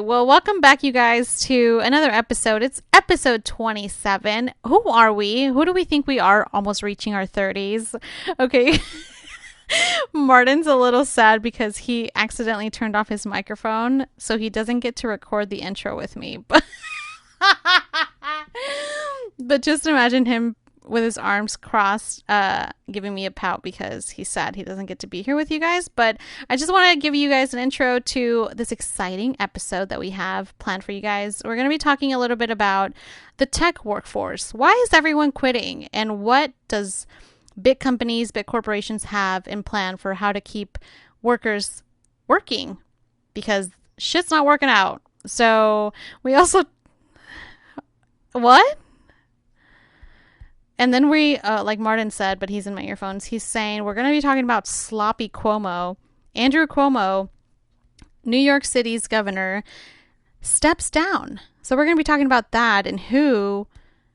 Well, welcome back, you guys, to another episode. It's episode 27. Who are we? Who do we think we are, almost reaching our 30s? Okay. Martin's a little sad because he accidentally turned off his microphone, so he doesn't get to record the intro with me. But just imagine him with his arms crossed, giving me a pout because he's sad he doesn't get to be here with you guys. But I just want to give you guys an intro to this exciting episode that we have planned for you guys. We're going to be talking a little bit about the tech workforce. Why is everyone quitting? And what does big companies, big corporations have in plan for how to keep workers working? Because shit's not working out. So we also... What? And then we, like Martin said, but he's in my earphones, he's saying we're going to be talking about sloppy Cuomo. Andrew Cuomo, New York City's governor, steps down. So we're going to be talking about that and who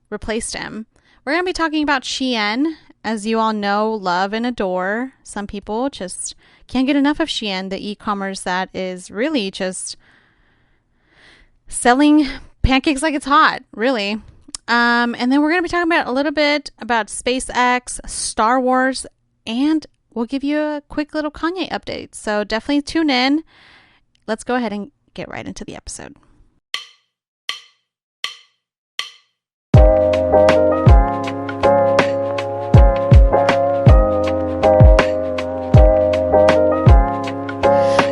replaced him. We're going to be talking about Shein, as you all know, love and adore. Some people just can't get enough of Shein, the e-commerce that is really just selling pancakes like it's hot, really. And then we're going to be talking about a little bit about SpaceX, Star Wars, and we'll give you a quick little Kanye update. So definitely tune in. Let's go ahead and get right into the episode.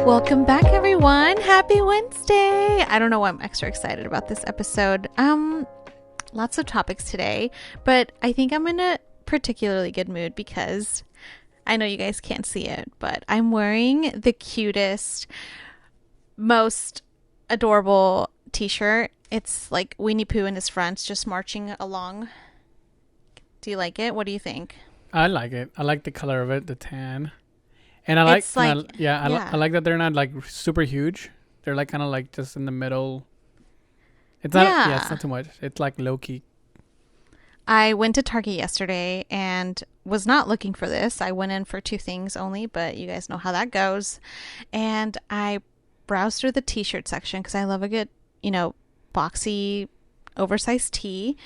Welcome back, everyone. Happy Wednesday. I don't know why I'm extra excited about this episode. Lots of topics today, but I think I'm in a particularly good mood because I know you guys can't see it, but I'm wearing the cutest, most adorable t-shirt. It's like Winnie Pooh and his friends just marching along. Do you like it? What do you think? I like it. I like the color of it, the tan. And I like, I like that they're not like super huge. They're like kind of like just in the middle. It's not, it's not too much. It's like low key. I went to Target yesterday and was not looking for this. I went in for two things only, but you guys know how that goes. And I browsed through the t-shirt section because I love a good, boxy, oversized tee.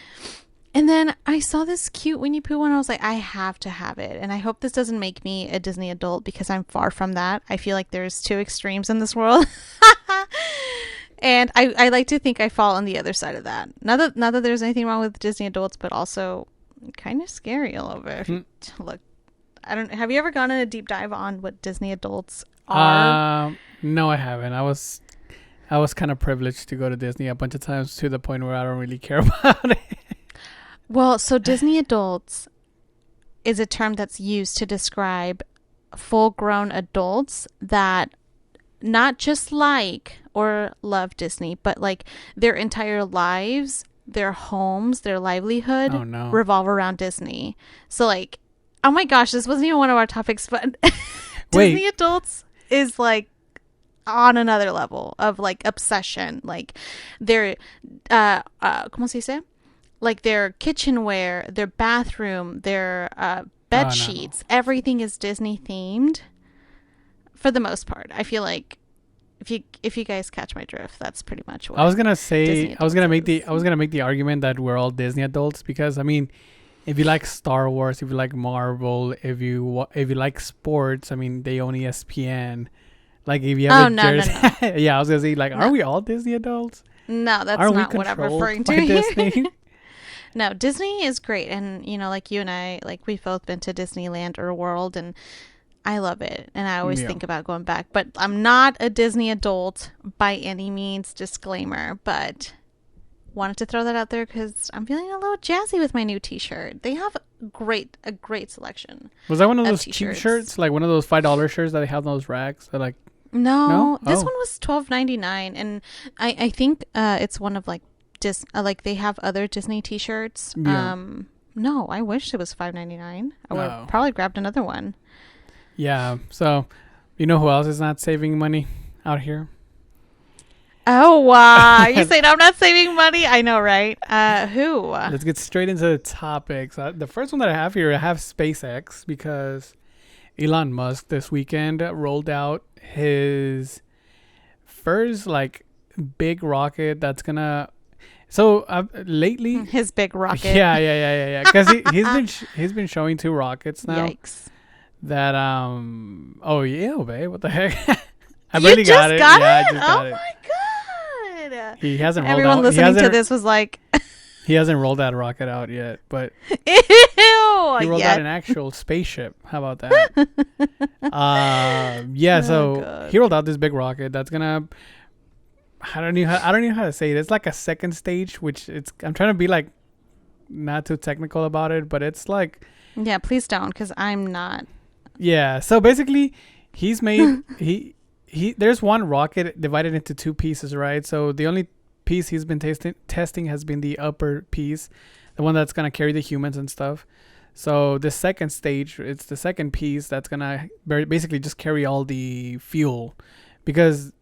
And then I saw this cute Winnie Pooh one. I was like, I have to have it. And I hope this doesn't make me a Disney adult because I'm far from that. I feel like there's two extremes in this world. And I like to think I fall on the other side of that. Not that there's anything wrong with Disney adults, but also kind of scary a little bit. Look, have you ever gone in a deep dive on what Disney adults are? No, I haven't. I was kind of privileged to go to Disney a bunch of times to the point where I don't really care about it. Well, so Disney adults is a term that's used to describe full-grown adults that not just like or love Disney, but like their entire lives, their homes, their livelihood revolve around Disney. So like, oh my gosh, this wasn't even one of our topics, but Disney adults is like on another level of like obsession. Like their, ¿cómo se dice? Like their kitchenware, their bathroom, their bed sheets, everything is Disney themed. For the most part, I feel like if you guys catch my drift, that's pretty much what I was gonna say. I was gonna make the argument that we're all Disney adults because I mean, if you like Star Wars, if you like Marvel, if you like sports, I mean, they own ESPN. Like if you have no. Yeah, I was gonna say like, are we all Disney adults? No, that's Aren't not what I'm referring to. Disney? No, Disney is great, and like you and I, like we've both been to Disneyland or World, and I love it, and I always think about going back. But I'm not a Disney adult by any means, disclaimer. But wanted to throw that out there because I'm feeling a little jazzy with my new T-shirt. They have a great selection. Was that one of those t-shirts. cheap shirts, like one of those $5 shirts that they have in those racks? That like no, this one was $12.99, and I think it's one of like like they have other Disney T-shirts. Yeah. No, I wish it was $5.99. I would have probably grabbed another one. Yeah, so you know who else is not saving money out here? Oh, wow. You saying I'm not saving money? I know, right? Who? Let's get straight into the topics. The first one that I have here, I have SpaceX because Elon Musk this weekend rolled out his first like big rocket that's gonna. So lately, His big rocket. yeah. Because he's been showing 2 rockets now. Yikes. That Oh yeah, babe. What the heck? I You barely got just it. got Yeah, I it? just got Oh it. my god. He hasn't rolled Everyone out. listening to this was like, He hasn't rolled that rocket out yet, but ew. he rolled out an actual spaceship. How about that? Yeah. Oh, So God. he rolled out this big rocket that's gonna. I don't know how to say it. It's like a second stage, which I'm trying to be like not too technical about it, but it's like Yeah, please don't, because I'm not. yeah. So basically, he's made he there's one rocket divided into 2 pieces, right? So the only piece he's been testing has been the upper piece, the one that's gonna carry the humans and stuff. So the second stage, it's the second piece that's gonna basically just carry all the fuel, because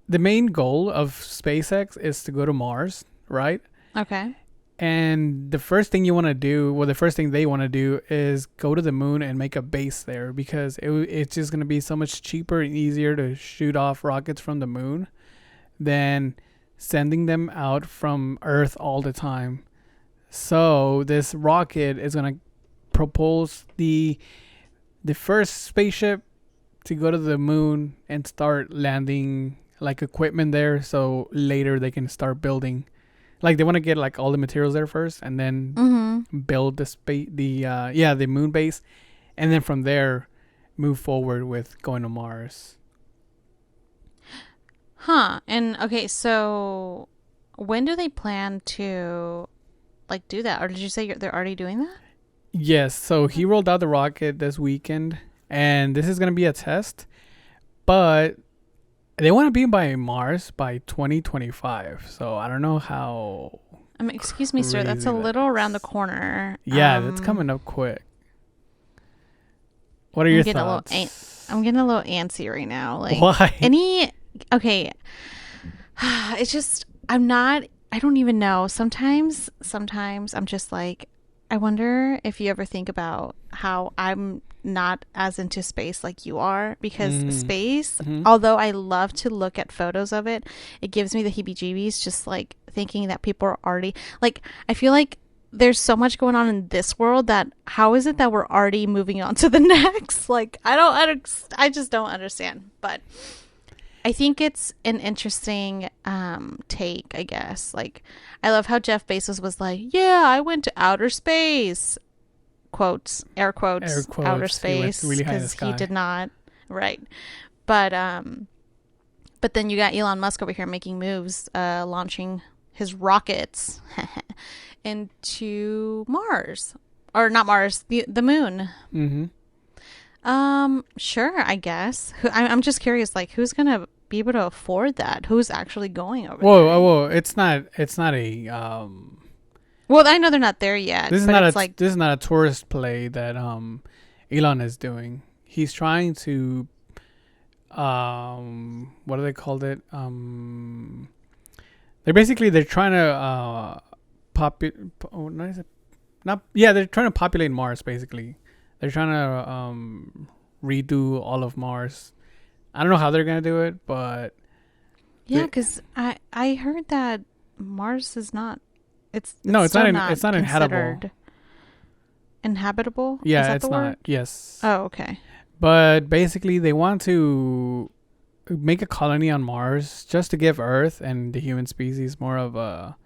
the main goal of SpaceX is to go to Mars, right? Okay. And the first thing you want to do, well, the first thing they want to do is go to the moon and make a base there, because it's just going to be so much cheaper and easier to shoot off rockets from the moon than sending them out from Earth all the time. So this rocket is going to propose the first spaceship to go to the moon and start landing like equipment there, so later they can start building. Like they want to get like all the materials there first, and then build the moon base, and then from there move forward with going to Mars. Huh. And okay, so when do they plan to like do that? Or did you say they're already doing that? Yes, so he rolled out the rocket this weekend, and this is going to be a test, but they want to be by Mars by 2025. So I don't know how. Excuse me, sir. That's a crazy little that around the is. corner. Yeah, that's coming up quick. What are your thoughts? I'm getting a little antsy right now. Like, why? Okay. It's just, I don't even know. Sometimes I'm just like, I wonder if you ever think about how I'm not as into space like you are, because space, although I love to look at photos of it, it gives me the heebie-jeebies just like thinking that people are already like, I feel like there's so much going on in this world that how is it that we're already moving on to the next? Like, I just don't understand. But I think it's an interesting take, I guess. Like, I love how Jeff Bezos was like, yeah, I went to outer space. Quotes, air quotes, outer space, really because he did not. Right. But then you got Elon Musk over here making moves, launching his rockets into Mars. Or not Mars, the moon. Sure, I guess. I'm just curious, like, who's gonna be able to afford that? Who's actually going over there? Whoa! It's not a. Well, I know they're not there yet. This is not a tourist play that Elon is doing. He's trying to what do they call it? They're trying to they're trying to populate Mars, basically. They're trying to redo all of Mars. I don't know how they're gonna do it, but yeah, because I heard that Mars is not. It's not considered inhabitable. Inhabitable? Yeah, is that it's the not. word? Yes. Oh, okay. But basically, they want to make a colony on Mars just to give Earth and the human species more of a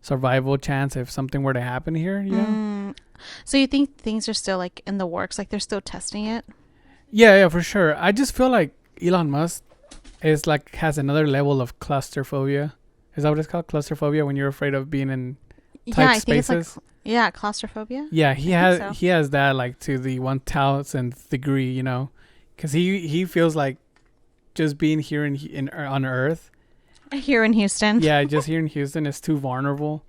survival chance if something were to happen here. You know. So you think things are still like in the works? Like they're still testing it? Yeah, for sure. I just feel like Elon Musk has another level of claustrophobia. Is that what it's called? Claustrophobia, when you're afraid of being in tight spaces? It's like claustrophobia. Yeah, he has that like to the 1000th degree, you know, because he feels like just being here on Earth. Here in Houston. Yeah, just here in Houston is too vulnerable.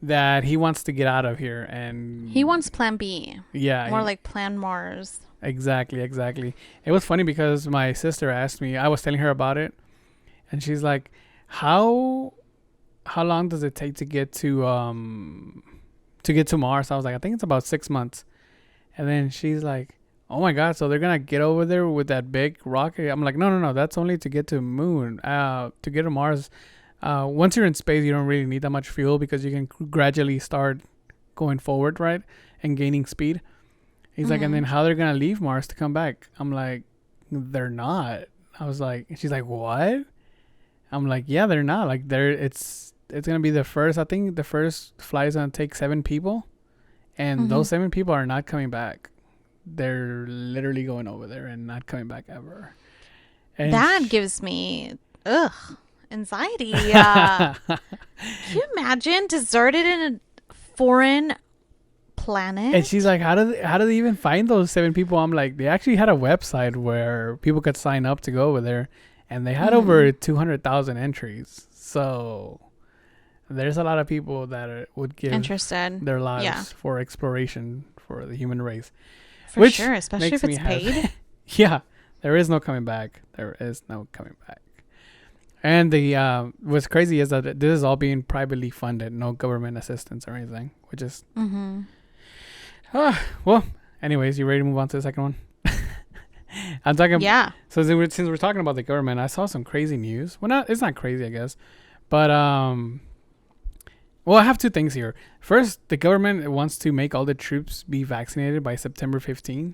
That he wants to get out of here, and he wants Plan B. Yeah, more like Plan Mars. Exactly. It was funny because my sister asked me. I was telling her about it, and she's like, "How long does it take to get to Mars?" I was like, "I think it's about 6 months." And then she's like, oh my god, so they're gonna get over there with that big rocket. I'm like, no, that's only to get to the moon. To get to Mars, once you're in space, you don't really need that much fuel because you can gradually start going forward, right, and gaining speed. He's like, and then how they're gonna leave Mars to come back? I'm like, they're not. I was like, she's like, what? I'm like, yeah, they're not. Like, it's gonna be the first. I think the first flight is gonna take 7 people, and those 7 people are not coming back. They're literally going over there and not coming back ever. And that gives me anxiety. Can you imagine deserted in a foreign planet? And she's like, how do they even find those 7 people? I'm like, they actually had a website where people could sign up to go over there, and they had over 200,000 entries. So there's a lot of people that would give their lives for exploration for the human race. For sure, especially if it's paid. Yeah, there is no coming back. There is no coming back. And the what's crazy is that this is all being privately funded, no government assistance or anything, which is well. Anyways, you ready to move on to the second one? I'm talking. Yeah. So since we're talking about the government, I saw some crazy news. Well, it's not crazy, I guess, but well, I have 2 things here. First, the government wants to make all the troops be vaccinated by September 15th.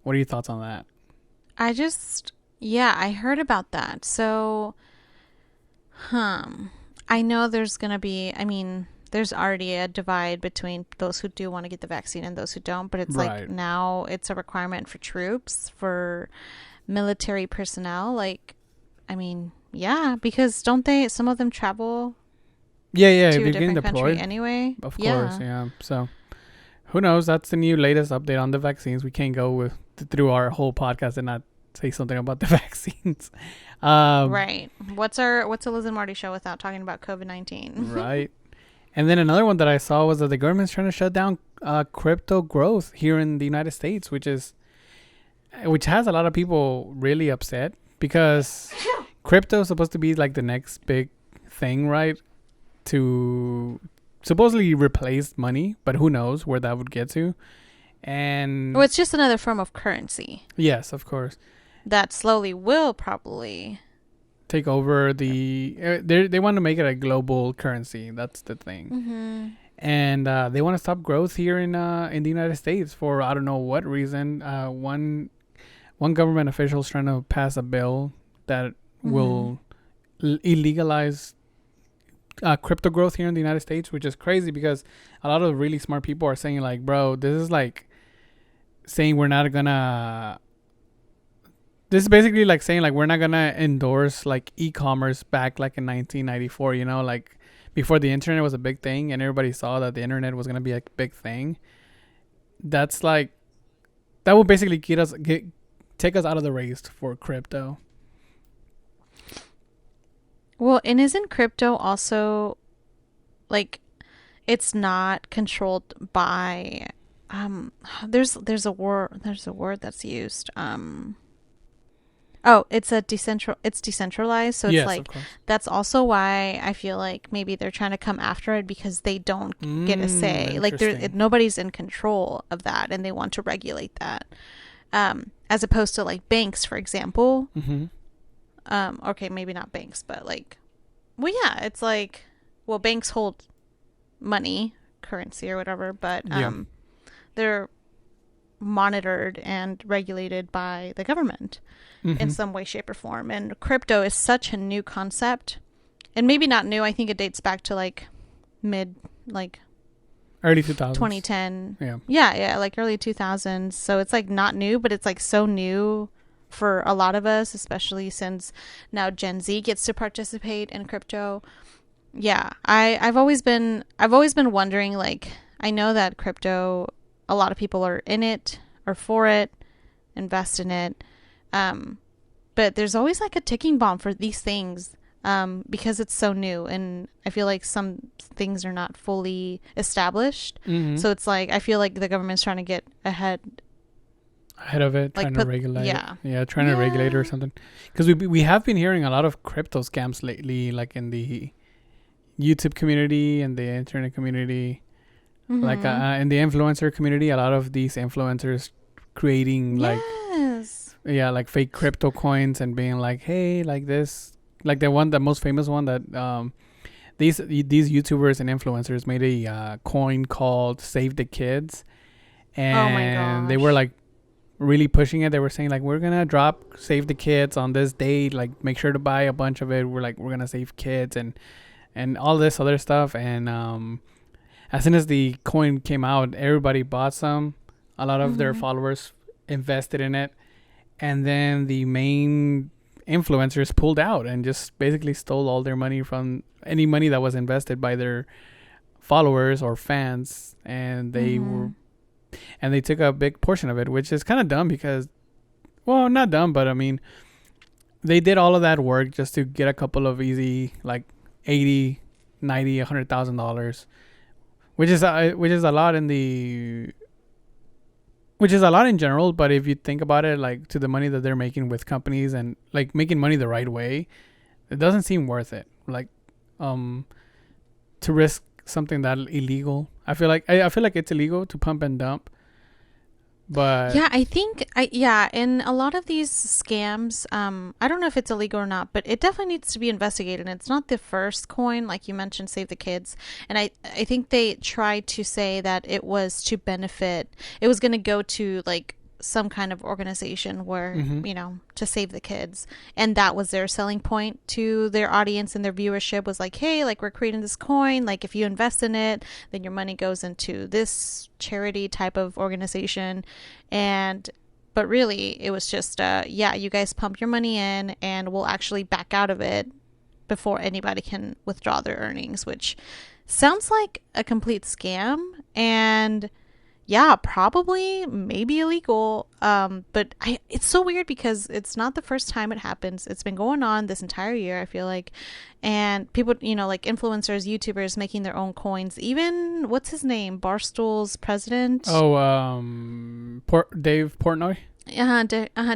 What are your thoughts on that? I heard about that. So, I know there's going to be, there's already a divide between those who do want to get the vaccine and those who don't, but it's like now it's a requirement for troops, for military personnel. Like, yeah, because don't some of them travel to if you're a getting different deployed country anyway? Of course, yeah. So who knows? That's the new latest update on the vaccines. We can't go through our whole podcast and not say something about the vaccines. Right. What's a Liz and Marty show without talking about COVID-19? Right. And then another one that I saw was that the government's trying to shut down crypto growth here in the United States, which has a lot of people really upset because crypto is supposed to be like the next big thing, right? To supposedly replace money, but who knows where that would get to. And it's just another form of currency. Yes, of course. That slowly will probably take over the they want to make it a global currency. That's the thing. And they want to stop growth here in the United States for I don't know what reason. One government official is trying to pass a bill that will illegalize crypto growth here in the United States, which is crazy because a lot of really smart people are saying like, bro, this is like saying we're not gonna. This is basically like saying like we're not gonna endorse like e-commerce back like in 1994. You know, like before the internet was a big thing and everybody saw that the internet was gonna be a big thing. That's like that will basically take us out of the race for crypto. Well, and isn't crypto also like it's not controlled by there's a word that's used it's decentralized, so it's like that's also why I feel like maybe they're trying to come after it because they don't get a say. Like nobody's in control of that and they want to regulate that. As opposed to like banks, for example. Okay, maybe not banks, but like, well, yeah, it's like, well, banks hold money, currency or whatever, but they're monitored and regulated by the government in some way, shape, or form. And crypto is such a new concept, and maybe not new. I think it dates back to like early 2000s, 2010. Yeah, like early 2000s. So it's like not new, but it's like so new for a lot of us, especially since now Gen Z gets to participate in crypto. Yeah, I've always been wondering, like, I know that crypto, a lot of people are in it or for it, invest in it, but there's always like a ticking bomb for these things because it's so new, and I feel like some things are not fully established. So it's like I feel like the government's trying to get ahead of it, like trying to regulate trying to regulate it or something, because we have been hearing a lot of crypto scams lately, like in the YouTube community and the internet community. Like Mm-hmm. in the influencer community, a lot of these influencers creating like, Yes. yeah, like fake crypto coins and being like, hey, like this, like the most famous one that these YouTubers and influencers made a coin called Save the Kids, Oh my and they were gosh. like really pushing it. They were saying like, we're gonna drop Save the Kids on this date, like make sure to buy a bunch of it. We're gonna save kids and all this other stuff. And as soon as the coin came out, everybody bought some. A lot of their Mm-hmm. followers invested in it, and then the main influencers pulled out and just basically stole all their money from any money that was invested by their followers or fans, and Mm-hmm. they took a big portion of it, which is kind of dumb because, well, not dumb, but I mean, they did all of that work just to get a couple of easy like 80, 90, $100,000, which is a lot in the which is a lot in general. But if you think about it, like to the money that they're making with companies and like making money the right way, it doesn't seem worth it. Like, um, to risk something that illegal. I feel like it's illegal to pump and dump, but Yeah, I think in a lot of these scams, I don't know if it's illegal or not, but it definitely needs to be investigated. And it's not the first coin, like you mentioned, Save the Kids. And I think they tried to say that it was to benefit, it was going to go to like some kind of organization where, mm-hmm. to save the kids. And that was their selling point to their audience and their viewership was like, hey, like we're creating this coin. Like if you invest in it, then your money goes into this charity type of organization. And but really it was just yeah, you guys pump your money in and we'll actually back out of it before anybody can withdraw their earnings, which sounds like a complete scam. And yeah, probably maybe illegal. But it's so weird because it's not the first time it happens. It's been going on this entire year, I feel like. And people, like influencers, YouTubers making their own coins. Even, what's his name? Barstool's president. Oh, Dave Portnoy.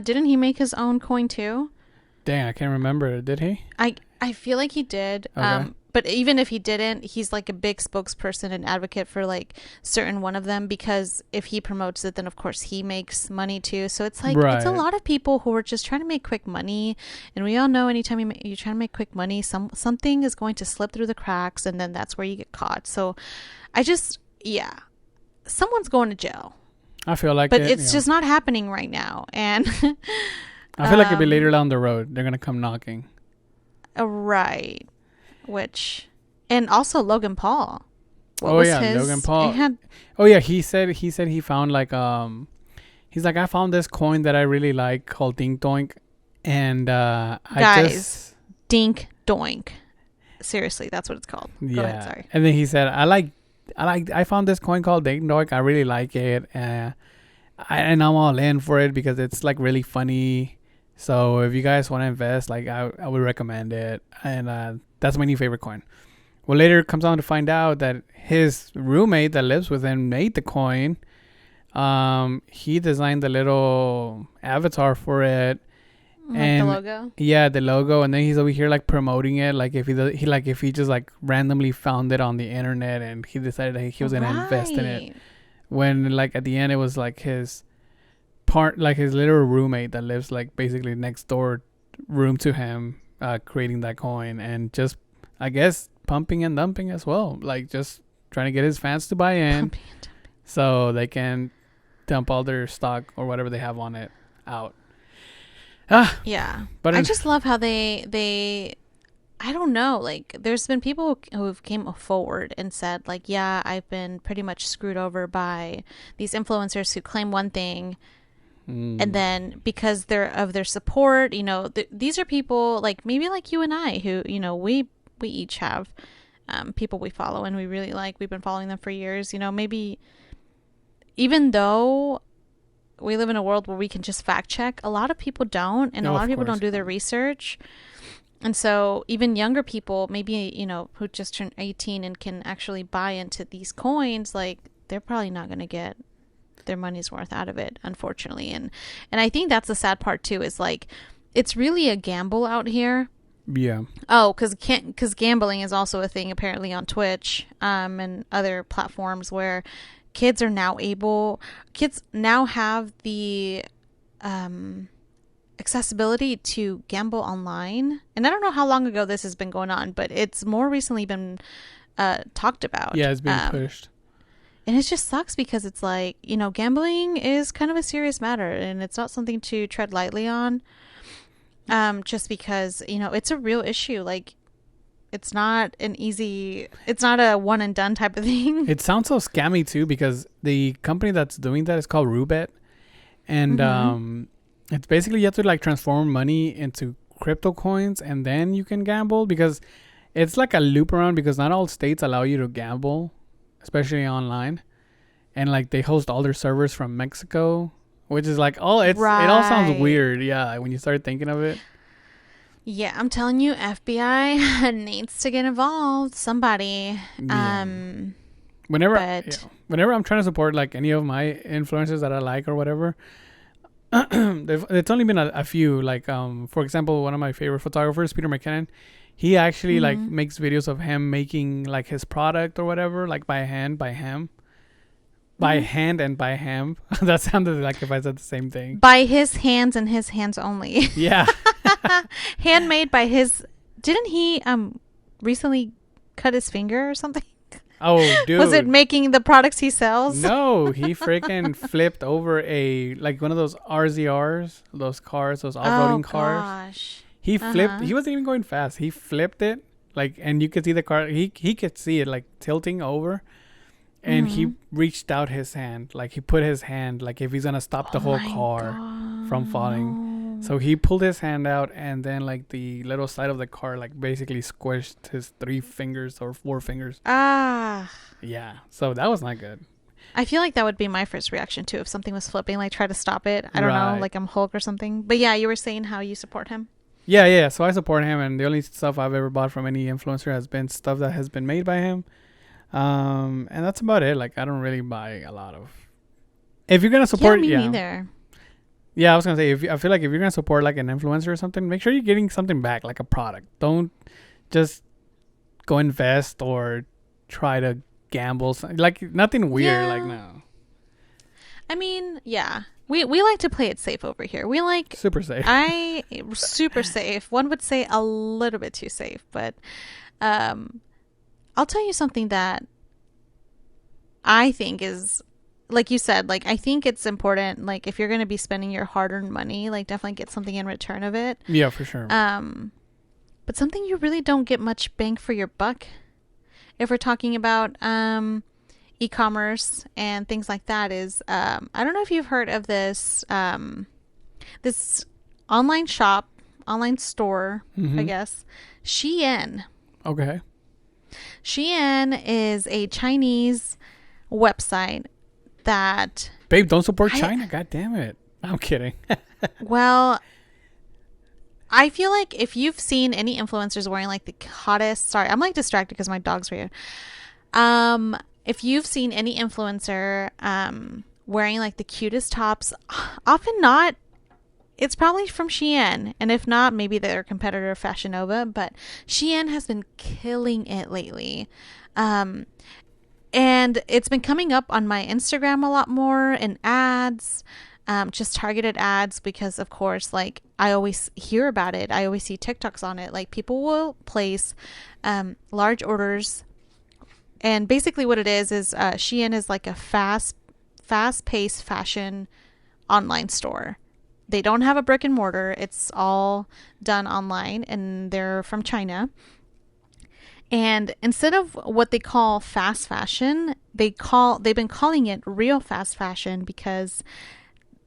Didn't he make his own coin too? Dang, I can't remember. Did he? I feel like he did. Okay. But even if he didn't, he's like a big spokesperson and advocate for like certain one of them because if he promotes it, then of course he makes money too. So it's like it's a Right. lot of people who are just trying to make quick money, and we all know anytime you're trying to make quick money, something is going to slip through the cracks, and then that's where you get caught. So I just yeah, someone's going to jail, I feel like but it. it's Yeah. just not happening right now, and I feel like it'd be later um, down the road. They're gonna come knocking. right. Which, and also Logan Paul. What Oh was yeah, Logan his? It Paul. had Oh yeah, he said he found like he's like, I found this coin that I really like called Dink Doink, and I guys, just, dink doink. Seriously, that's what it's called. Go ahead. yeah. Sorry. And then he said, I found this coin called Dink Doink. I really like it, and I'm all in for it because it's like really funny. So if you guys want to invest, like I would recommend it, and that's my new favorite coin. Well, later it comes on to find out that his roommate that lives with him made the coin. He designed the little avatar for it, Like the and logo. yeah, the logo. And then he's over here like promoting it, like if if he just like randomly found it on the internet and he decided that he was gonna invest in it. Right. When like at the end it was like his part, like his little roommate that lives like basically next door room to him, creating that coin and just, I guess, pumping and dumping as well, like just trying to get his fans to buy in Pumping and dumping. so they can dump all their stock or whatever they have on it out. Ah, Yeah. but I just love how they I don't know, like there's been people who've came forward and said like, yeah, I've been pretty much screwed over by these influencers who claim one thing, and then because they're of their support, these are people like maybe like you and I who, we each have people we follow and we really like. We've been following them for years. Maybe even though we live in a world where we can just fact check, a lot of people don't, and a no, lot of of people course, don't do their research. And so even younger people, maybe, who just turned 18 and can actually buy into these coins, like they're probably not going to get their money's worth out of it, unfortunately. And I think that's the sad part too, is like it's really a gamble out here Yeah. Oh, because gambling is also a thing apparently on Twitch and other platforms where kids are now able kids now have the um accessibility to gamble online. And I don't know how long ago this has been going on, but it's more recently been talked about. Yeah, it's being pushed. And it just sucks because it's like, gambling is kind of a serious matter and it's not something to tread lightly on. Just because, it's a real issue. Like, it's not a one and done type of thing. It sounds so scammy too because the company that's doing that is called Rubet. And it's basically you have to like transform money into crypto coins and then you can gamble, because it's like a loop around, because not all states allow you to gamble, especially online. And like they host all their servers from Mexico, which is like, it all sounds weird. Yeah, when you start thinking of it. Yeah, I'm telling you, FBI needs to get involved. Somebody. Yeah. Whenever I'm trying to support like any of my influencers that I like or whatever, it's only been a few. Like for example, one of my favorite photographers, Peter McKinnon, he actually like makes videos of him making like his product or whatever, like by hand, by hand and by ham. That sounded like if I said the same thing. By his hands and his hands only. Yeah. Handmade by his. Didn't he recently cut his finger or something? Oh, dude. Was it making the products he sells? No, he freaking flipped over like one of those RZRs, those cars, those off-roading cars. Gosh. He flipped. He wasn't even going fast. He flipped it, like, and you could see the car. He could see it like tilting over. And he reached out his hand, like he put his hand, like if he's gonna stop the whole car from falling. So he pulled his hand out, and then like the little side of the car, like basically squished his 3 fingers or 4 fingers. Ah. Yeah. So that was not good. I feel like that would be my first reaction too if something was flipping, like try to stop it. I don't know, like I'm Hulk or something. But yeah, you were saying how you support him. Yeah. So I support him, and the only stuff I've ever bought from any influencer has been stuff that has been made by him. And that's about it. Like I don't really buy a lot of. If you're gonna support, me neither. Yeah, I was gonna say I feel like if you're gonna support like an influencer or something, make sure you're getting something back, like a product. Don't just go invest or try to gamble. Like nothing weird. Like no. I mean, yeah. We like to play it safe over here. We like super safe. Super safe. One would say a little bit too safe, but I'll tell you something that I think is, like you said, like I think it's important, like if you're going to be spending your hard-earned money, like definitely get something in return of it. Yeah, for sure. But something you really don't get much bang for your buck, if we're talking about e-commerce and things like that, is I don't know if you've heard of this this online store, I guess, Shein. Okay. Shein is a Chinese website that... Babe, don't support China. God damn it. I'm kidding. Well, I feel like if you've seen any influencers wearing like the hottest... Sorry, I'm like distracted because my dog's right here. If you've seen any influencer wearing like the cutest tops, often not, it's probably from Shein. And if not, maybe their competitor Fashion Nova. But Shein has been killing it lately. And it's been coming up on my Instagram a lot more in ads, just targeted ads, because of course, like I always hear about it. I always see TikToks on it. Like people will place large orders. And basically what it is Shein is like a fast-paced fashion online store. They don't have a brick and mortar. It's all done online, and they're from China. And instead of what they call fast fashion, they've been calling it real fast fashion, because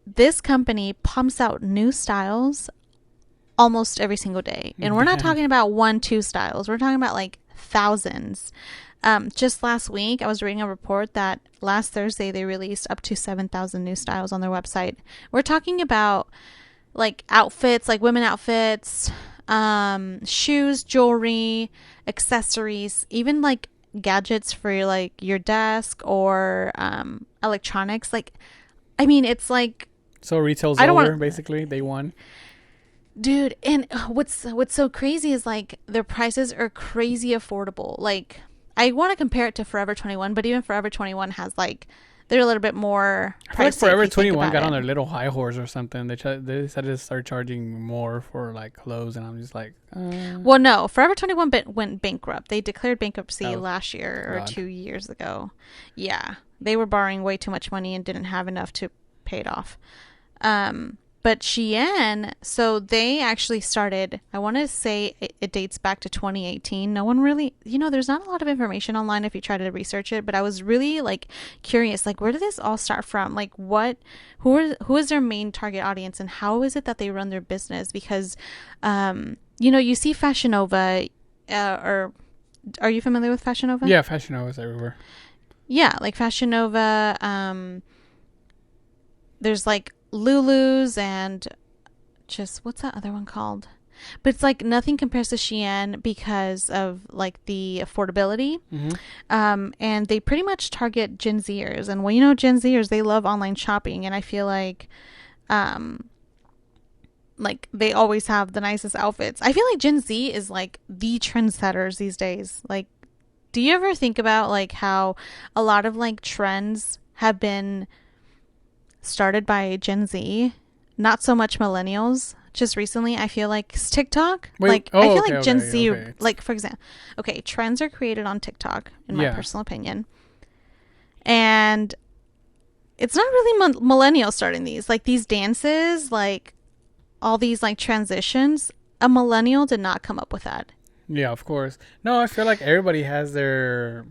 this company pumps out new styles almost every single day. And we're not talking about 1-2 styles. We're talking about like thousands. Just last week, I was reading a report that last Thursday they released up to 7,000 new styles on their website. We're talking about like outfits, like women outfits, shoes, jewelry, accessories, even like gadgets for like your desk or electronics. Like, I mean, it's like... So retail's over, basically. They won. Dude, and what's so crazy is like their prices are crazy affordable. Like I want to compare it to Forever 21, but even Forever 21 has like they're a little bit more I feel like pricey if Forever you think 21 about got on it. their little high horse or something. They decided to start charging more for like clothes, and I'm just like, Well, no, Forever 21 went bankrupt. They declared bankruptcy oh last year or god. 2 years ago. Yeah, they were borrowing way too much money and didn't have enough to pay it off. But Shein, so they actually started, I want to say it dates back to 2018. No one really, there's not a lot of information online if you try to research it, but I was really like curious, like where did this all start from? Like who is their main target audience and how is it that they run their business? Because, you see Fashion Nova, or are you familiar with Fashion Nova? Yeah, Fashion Nova is everywhere. Yeah, like Fashion Nova, there's like Lulu's and just what's that other one called? But it's like nothing compares to Shein because of like the affordability. Mm-hmm. And they pretty much target Gen Zers. And well, Gen Zers, they love online shopping. And I feel like they always have the nicest outfits. I feel like Gen Z is like the trendsetters these days. Like, do you ever think about like how a lot of like trends have been started by Gen Z, not so much millennials? Just recently, I feel like TikTok. Wait, Like, oh, I feel okay, like Gen okay, Z, okay. like for example, okay, trends are created on TikTok, in my Yeah. personal opinion, and it's not really millennials starting these. Like these dances, like all these like transitions. A millennial did not come up with that. Yeah, of course. No, I feel like everybody has their,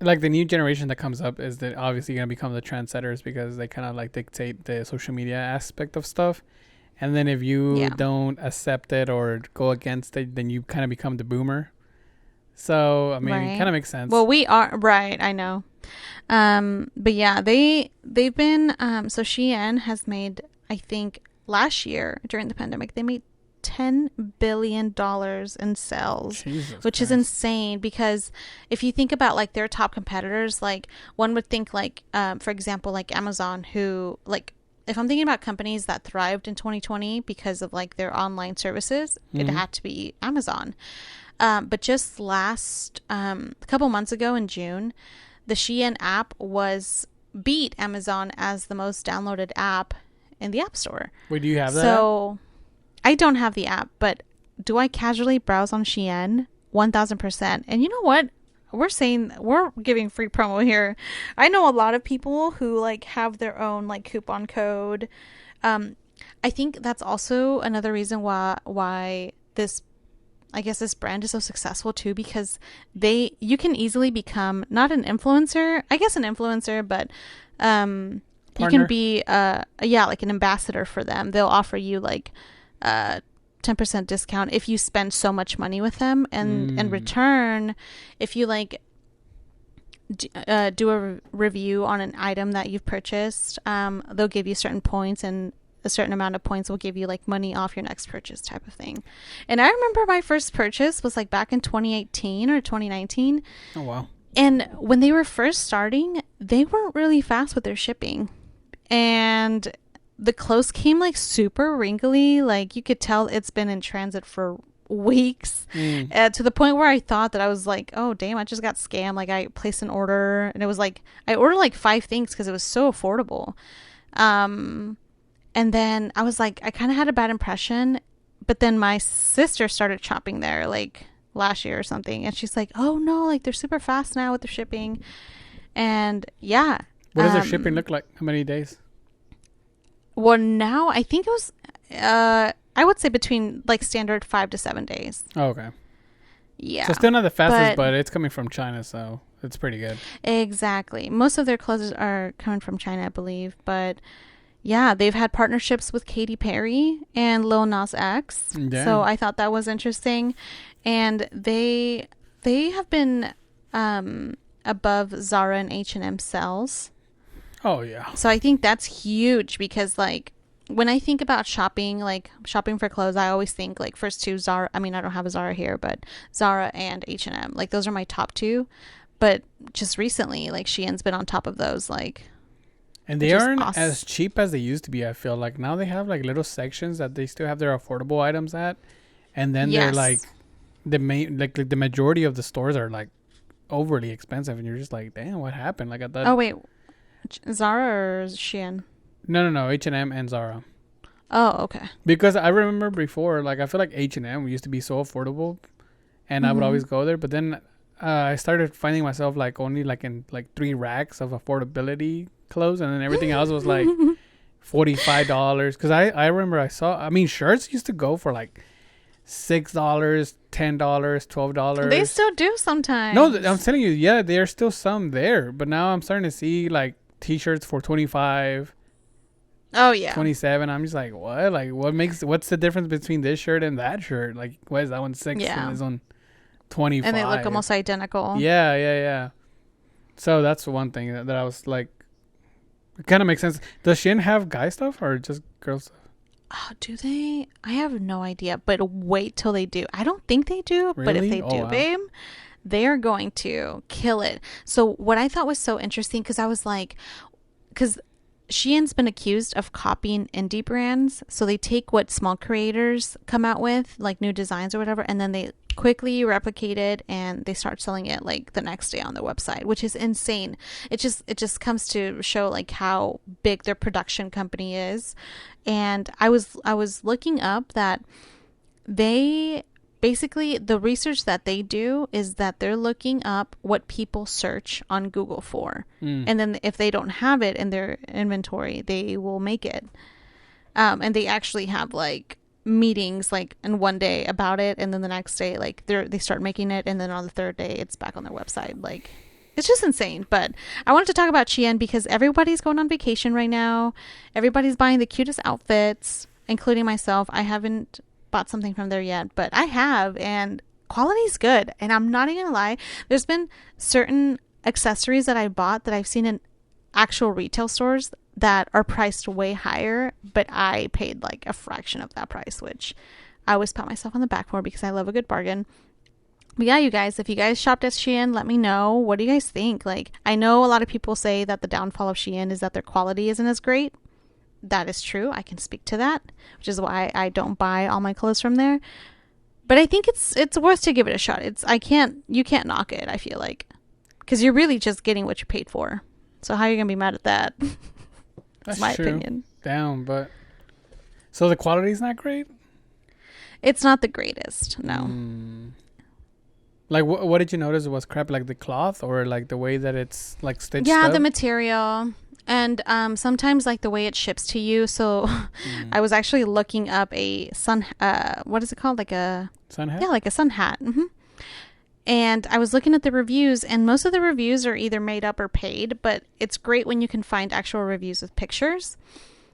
like the new generation that comes up is that obviously going to become the trendsetters because they kind of like dictate the social media aspect of stuff. And then if you Yeah. don't accept it or go against it, then you kind of become the boomer. So, I mean, it Right. kind of makes sense. Well, we are right. I know. But yeah, they've been. So Shein has made. I think last year during the pandemic, they made $10 billion in sales, Jesus which is Christ. insane. Because if you think about like their top competitors, like one would think like, for example, like Amazon, who like. If I'm thinking about companies that thrived in 2020 because of like their online services, it Mhm. had to be Amazon. But just last a couple months ago in June, the Shein app was beat Amazon as the most downloaded app in the App Store. Wait, do you have that app? So I don't have the app, but do I casually browse on Shein? 1000%. And you know what? We're giving free promo here. I know a lot of people who like have their own like coupon code. Um, I think that's also another reason why this I guess this brand is so successful too because you can easily become not an influencer, I guess an influencer, but you can Partner? be like an ambassador for them. They'll offer you like 10% discount if you spend so much money with them, and in return, if you like do a review on an item that you've purchased, they'll give you certain points, and a certain amount of points will give you like money off your next purchase type of thing. And I remember my first purchase was like back in 2018 or 2019. Oh, wow. And when they were first starting, they weren't really fast with their shipping. And the clothes came like super wrinkly. Like you could tell it's been in transit for weeks, to the point where I thought that I was like, oh damn, I just got scammed. Like I placed an order and it was like I ordered like 5 things because it was so affordable. And then I was like, I kind of had a bad impression, but then my sister started shopping there like last year or something, and she's like, oh no, like they're super fast now with their shipping. And yeah. What does their shipping look like? How many days? Well, now I think it was, I would say between like standard 5 to 7 days. Oh, okay. Yeah. So still not the fastest, but it's coming from China, so it's pretty good. Exactly. Most of their clothes are coming from China, I believe. But yeah, they've had partnerships with Katy Perry and Lil Nas X. Yeah. So I thought that was interesting. And they have been above Zara and H&M sales. Oh, yeah. So I think that's huge because like when I think about shopping, like shopping for clothes, I always think like first two Zara. I mean, I don't have a Zara here, but Zara and H&M. Like those are my top two. But just recently, like Shein's been on top of those. Like And which they is aren't awesome. as cheap as they used to be. I feel like now they have like little sections that they still have their affordable items at, and then they're like Yes. the main like the majority of the stores are like overly expensive, and you're just like, damn, what happened? Like I thought. Oh wait, Zara or Shein? No, H&M and Zara. Oh, okay. Because I remember before, like I feel like H&M used to be so affordable, and I would Mm-hmm. always go there. But then I started finding myself like only like in like 3 racks of affordability clothes, and then everything else was like $45. Because I remember I mean shirts used to go for like $6, $10, They $12. still do No, I'm sometimes. telling you, yeah, there's still some there, but now I'm starting to see like t-shirts for 25, Oh yeah, 27. I'm just like, what? Like, what's the difference between this shirt and that shirt? Like, why is that one 6 and yeah, this one and they look 25? almost identical. Yeah. So that's one thing that I was like, it kind of makes sense. Does Shin have guy stuff or just girl stuff? Oh, do they? I have no idea, but wait till they do. I don't think they do, but if Really? they Oh, do, wow. babe, they are going to kill it. So what I thought was so interesting, because I was like, because Shein's been accused of copying indie brands. So they take what small creators come out with, like new designs or whatever, and then they quickly replicate it and they start selling it like the next day on their website, which is insane. It just comes to show like how big their production company is. And I was looking up that they basically, the research that they do is that they're looking up what people search on Google for, Mm. and then if they don't have it in their inventory, they will make it. And they actually have like meetings like in one day about it, and then the next day like they start making it, and then on the third day it's back on their website. Like, it's just insane. But I wanted to talk about Shein because everybody's going on vacation right now. Everybody's buying the cutest outfits, including myself. I haven't bought something from there yet, but I have, and quality's good. And I'm not even gonna lie, there's been certain accessories that I bought that I've seen in actual retail stores that are priced way higher, but I paid like a fraction of that price, which I always pat myself on the back for because I love a good bargain. But yeah, you guys, if you guys shopped at Shein, let me know. What do you guys think? Like, I know a lot of people say that the downfall of Shein is that their quality isn't as great. That is true. I can speak to that, which is why I don't buy all my clothes from there. But I think it's worth to give it a shot. You can't knock it, I feel like. Because you're really just getting what you paid for. So how are you going to be mad at that? That's That's my true. opinion. Down, but so the quality's not great. It's not the greatest, no. Mm. Like, what did you notice was crap? Like the cloth or like the way that it's like stitched Yeah, the up? material. And sometimes like the way it ships to you. So Mm. I was actually looking up a sun, what is it called? Like a, Sun hat? yeah, like a sun hat. And I was looking at the reviews, and most of the reviews are either made up or paid, but it's great when you can find actual reviews with pictures.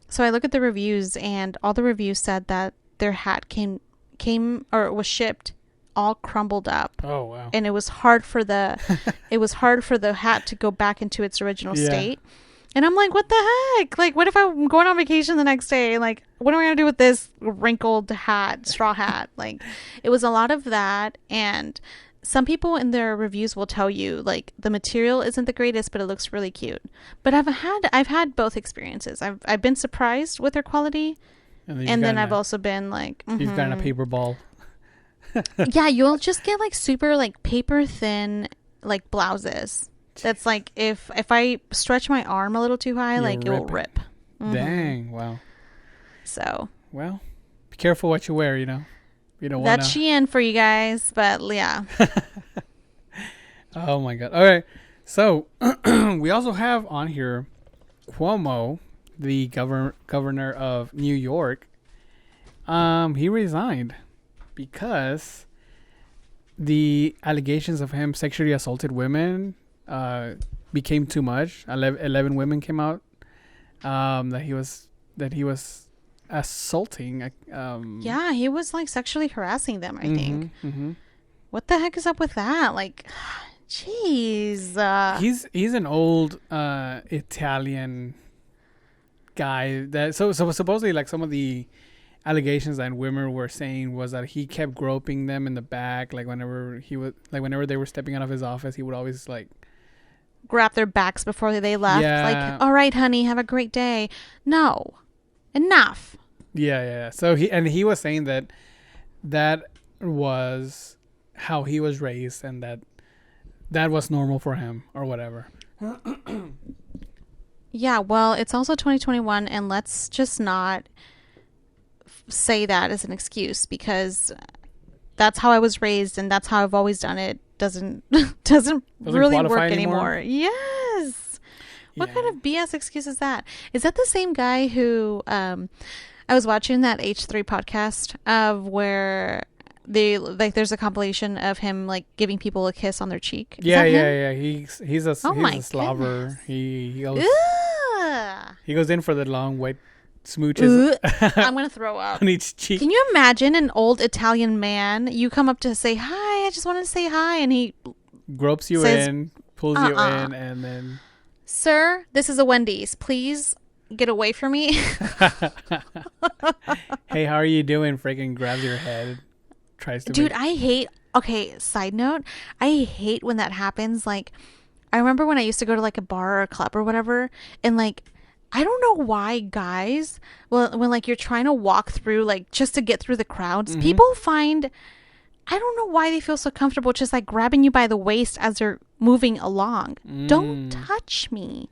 So I look at the reviews, and all the reviews said that their hat came or was shipped all crumbled up, Oh, wow. and it was hard for the hat to go back into its original Yeah. state. And I'm like, what the heck? Like, what if I'm going on vacation the next day? Like, what am I gonna do with this wrinkled hat, straw hat? Like, it was a lot of that. And some people in their reviews will tell you like the material isn't the greatest, but it looks really cute. But I've had both experiences. I've been surprised with their quality, And then and then I've also been like, you've gotten a paper ball. yeah, you'll just get like super like paper thin like blouses. That's like if I stretch my arm a little too high, You'll like it will rip it. rip. Dang. Wow. So Well, be careful what you wear, you know? You don't want that's to. Shein for you guys, but yeah. Oh, my God. All right. So, we also have on here Cuomo, the governor of New York. He resigned because the allegations of him sexually assaulted women became too much. 11 women came out that he was assaulting. Yeah, he was like sexually harassing them, I think. Mm-hmm. What the heck is up with that? Like, jeez. He's an old Italian guy that so supposedly like some of the allegations that women were saying was that he kept groping them in the back, like whenever they were stepping out of his office, he would always like grab their backs before they left. Yeah. Like, all right, honey, have a great day. No, enough. Yeah. So he was saying that was how he was raised, and that was normal for him or whatever. Yeah, well, it's also 2021, and let's just not say that as an excuse, because that's how I was raised and that's how I've always done it. Doesn't really work anymore. Yes. What kind of BS excuse is that? Is that the same guy who I was watching that H3 podcast of where they like there's a compilation of him like giving people a kiss on their cheek? Yeah. He's a slobber. Goodness. He goes in for the long wet smooches. I'm gonna throw up on each cheek. Can you imagine an old Italian man? You come up to say hi. I just want to say hi, and he gropes you in, pulls you in, and then, sir, this is a Wendy's. Please get away from me. Hey, how are you doing? Freaking grabs your head, tries to. Dude, I hate. Okay, side note, I hate when that happens. Like, I remember when I used to go to like a bar or a club or whatever, and like, I don't know why guys, well, when like you're trying to walk through, like just to get through the crowds, people find, I don't know why they feel so comfortable just like grabbing you by the waist as they're moving along. Don't touch me.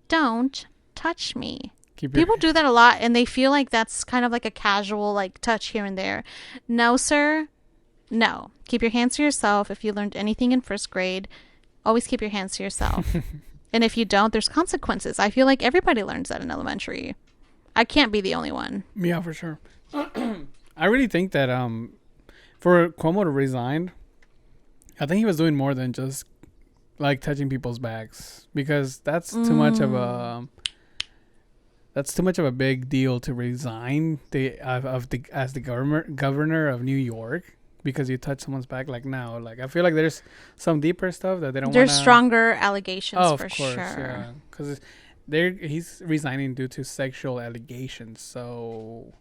Don't touch me. People do that a lot, and they feel like that's kind of like a casual like touch here and there. No, sir. No. Keep your hands to yourself. If you learned anything in first grade, always keep your hands to yourself. And if you don't, there's consequences. I feel like everybody learns that in elementary. I can't be the only one. Yeah, for sure. I really think that for Cuomo to resign, I think he was doing more than just like touching people's backs, because that's too much of a big deal to resign as the governor of New York. Because you touch someone's back, like now, like I feel like there's some deeper stuff that they don't. There's stronger allegations for sure. Yeah, because he's resigning due to sexual allegations. So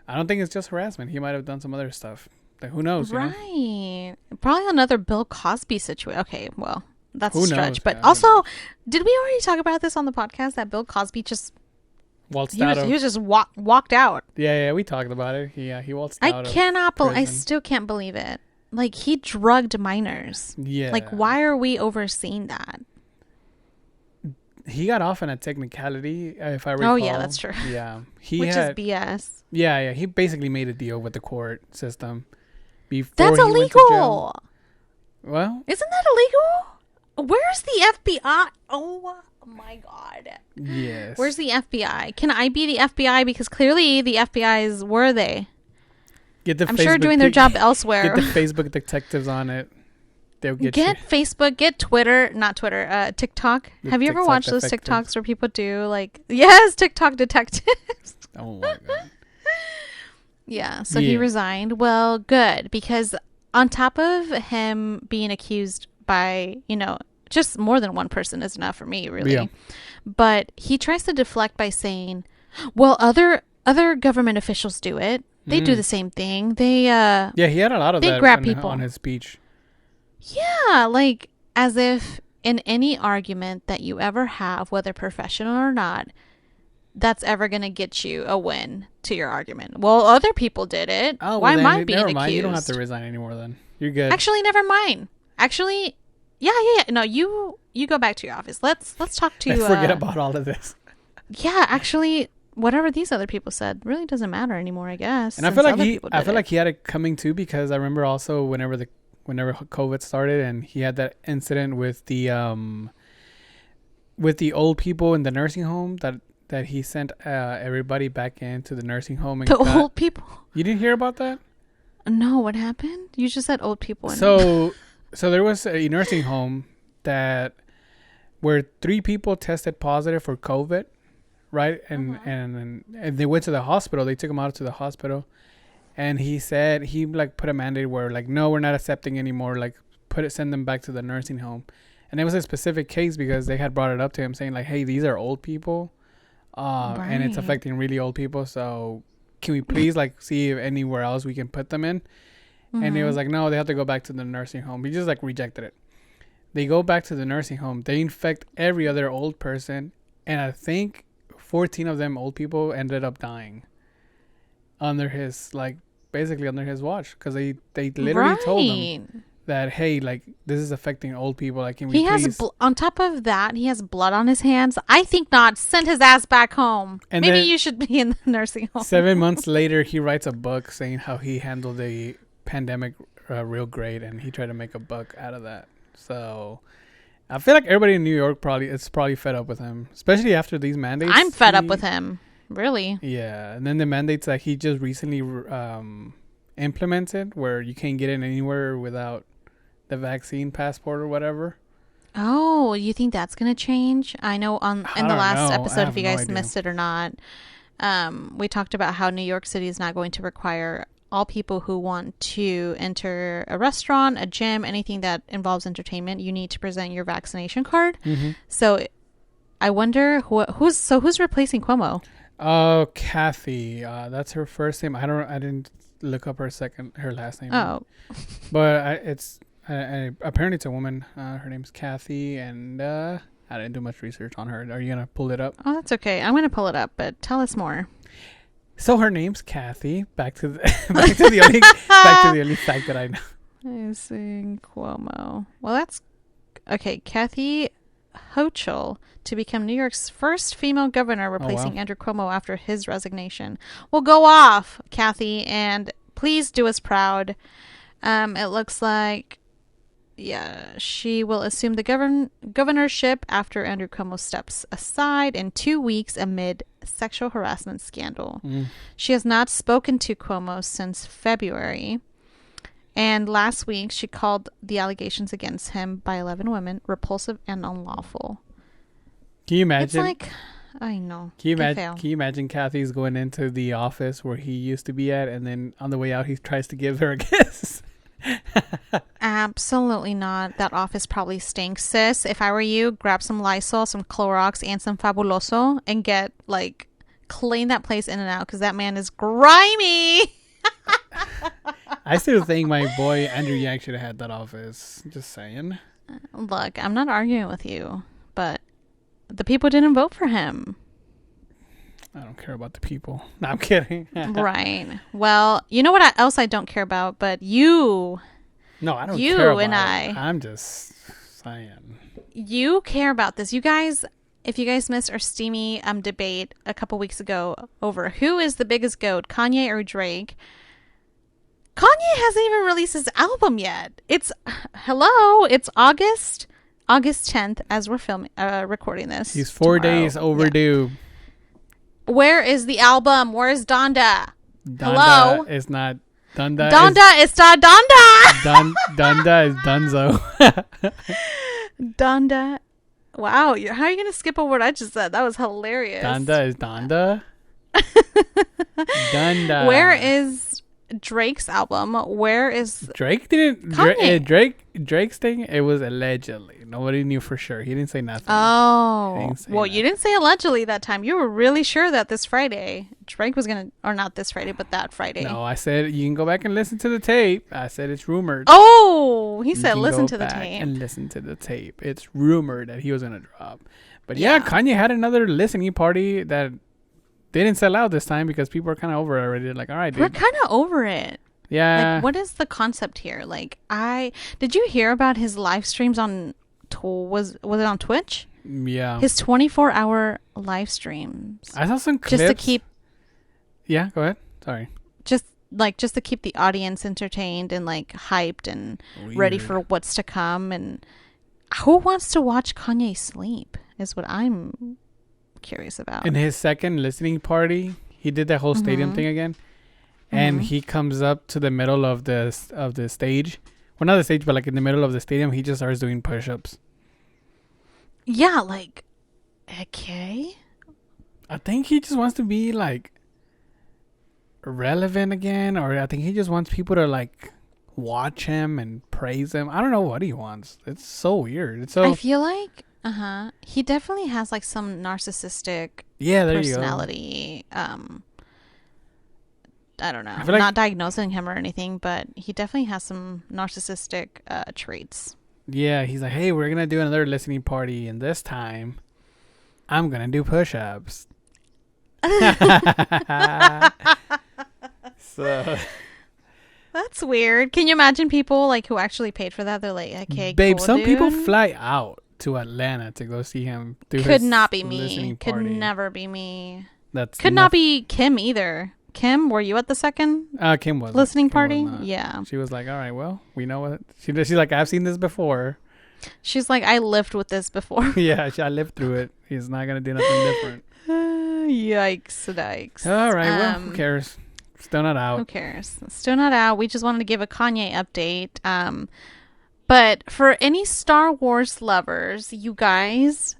I don't think it's just harassment. He might have done some other stuff. Like, who knows? Right. You know? Probably another Bill Cosby situation. Okay, well, that's a stretch. Knows? But also, did we already talk about this on the podcast that Bill Cosby just He was just walked out. Yeah, we talked about it. He waltzed out. I still can't believe it. Like, he drugged minors. Yeah. Like, why are we overseeing that? He got off on a technicality, if I recall. Oh, yeah, that's true. Yeah. Which is BS. Yeah. He basically made a deal with the court system before that's he went to jail. illegal. Well, isn't that illegal? Where's the FBI? Oh my God. Yes. Where's the FBI? Can I be the FBI? Because clearly the FBI's, where are they? I'm sure doing their job elsewhere. Get the Facebook detectives on it. They'll get Facebook, get Twitter, not Twitter, TikTok. Have you ever watched those TikToks where people do like, yes, TikTok detectives? Oh my God. Yeah, so he resigned. Well, good, because on top of him being accused by, just more than one person is enough for me, really. Yeah. But he tries to deflect by saying, well, other government officials do it. They do the same thing. They he had a lot of that grab people on his speech. Yeah, like as if in any argument that you ever have, whether professional or not, that's ever going to get you a win to your argument. Well, other people did it. Oh, why am I being accused? Mind. You don't have to resign anymore then. You're good. Actually, never mind. Actually, yeah. No, you go back to your office. Let's talk to Let's forget about all of this. Yeah, actually, whatever these other people said really doesn't matter anymore, I guess. And I feel like he had it coming too, because I remember also whenever COVID started and he had that incident with the old people in the nursing home that he sent everybody back into the nursing home. And old people? You didn't hear about that? No, what happened? You just said old people. So there was a nursing home where 3 people tested positive for COVID, right? And they went to the hospital. They took them out to the hospital. And he said he put a mandate where no, we're not accepting anymore. Send them back to the nursing home. And it was a specific case because they had brought it up to him saying hey, these are old people, right. And it's affecting really old people. So can we please see if anywhere else we can put them in? Mm-hmm. And he was no, they have to go back to the nursing home. He just rejected it. They go back to the nursing home. They infect every other old person, and I think 14 of them old people ended up dying under his basically under his watch because they literally told Right. them that, hey, like, this is affecting old people. Like, can we He has please? on top of that, he has blood on his hands. I think not. Send his ass back home. And Maybe then you should be in the nursing home. 7 months later, he writes a book saying how he handled the pandemic real great, and he tried to make a buck out of that. So I feel like everybody in New York is probably fed up with him, especially after these mandates. I'm fed up with him. Really? Yeah, and then the mandates that he just recently implemented, where you can't get in anywhere without the vaccine passport or whatever. Oh, you think that's gonna change? I know in the last episode, if you guys idea. missed it or not, we talked about how New York City is not going to require all people who want to enter a restaurant, a gym, anything that involves entertainment. You need to present your vaccination card. Mm-hmm. So I wonder who's replacing Cuomo. Oh, Kathy. That's her first name. I didn't look up her last name. Oh, but apparently it's a woman. Her name's Kathy, and I didn't do much research on her. Are you gonna pull it up? oh, that's okay. I'm gonna pull it up, but tell us more. So her name's Kathy. Back to the only fact that I know. Replacing Cuomo. Well, that's okay. Kathy Hochul to become New York's first female governor, replacing Andrew Cuomo after his resignation. Well, go off, Kathy, and please do us proud. It looks like, yeah, she will assume the governorship after Andrew Cuomo steps aside in 2 weeks amid sexual harassment scandal. She has not spoken to Cuomo since February. And last week, she called the allegations against him by 11 women repulsive and unlawful. Can you imagine? It's like, I know. Can you imagine Kathy's going into the office where he used to be at, and then on the way out, he tries to give her a kiss? Absolutely not. That office probably stinks. Sis, if I were you, grab some Lysol, some Clorox, and some Fabuloso and clean that place in and out because that man is grimy. I still think my boy Andrew Yang should have had that office. Just saying. Look, I'm not arguing with you, but the people didn't vote for him. I don't care about the people. No, I'm kidding. Right. Well, you know what else I don't care about, but you. No, I don't you care about and it. I. I'm just saying. You care about this. You guys, if you guys missed our steamy debate a couple weeks ago over who is the biggest goat, Kanye or Drake, Kanye hasn't even released his album yet. It's August 10th as we're recording this. He's 4 days overdue. Yeah. Where is the album? Where is Donda? Hello? Is not Donda. Donda is not Donda. Donda is Dunzo. Donda. Wow, how are you gonna skip a word I just said? That was hilarious. Donda is Donda. Donda. Where is Drake's album? Where is Drake? Drake's thing? It was allegedly. Nobody knew for sure. He didn't say nothing. Oh, well, you didn't say allegedly that time. You were really sure that this Friday Drake was gonna, or not this Friday, but that Friday. No, I said you can go back and listen to the tape. I said it's rumored. Oh, he said listen to the tape. And listen to the tape. It's rumored that he was gonna drop. But yeah, Kanye had another listening party that didn't sell out this time because people are kind of over it already. Like, all right, dude. We're kind of over it. Yeah. Like, what is the concept here? Like, did you hear about his live streams on? Was it on Twitch? Yeah. His 24-hour live streams. I saw some clips. Just to keep. Yeah, go ahead. Sorry. Just to keep the audience entertained and hyped and Weird. ready for what's to come. And who wants to watch Kanye sleep? Is what I'm curious about. In his second listening party, he did that whole stadium thing again, and he comes up to the middle of the stage. Well, not the stage, but in the middle of the stadium, he just starts doing push-ups. Yeah, okay. I think he just wants to be relevant again, or I think he just wants people to watch him and praise him. I don't know what he wants. It's so weird. It's so. I feel like he definitely has some narcissistic personality. I don't know. I'm not diagnosing him or anything, but he definitely has some narcissistic traits. Yeah, he's like, hey, we're gonna do another listening party, and this time, I'm gonna do push-ups. So, That's weird. Can you imagine people like who actually paid for that? They're like, okay, babe, cool, some people dude. fly out to Atlanta to go see him do Could his not be me. listening Could party. never be me. That's Could not be Kim either. Kim, were you at the second Kim wasn't. listening Kim was party? not. Yeah. She was like, all right, well, we know what she's like. I've seen this before. She's like, I lived with this before. Yeah, I lived through it. He's not gonna do nothing different. Yikes. All right, well, who cares? Still not out. Who cares? Still not out. We just wanted to give a Kanye update. But for any Star Wars lovers, you guys,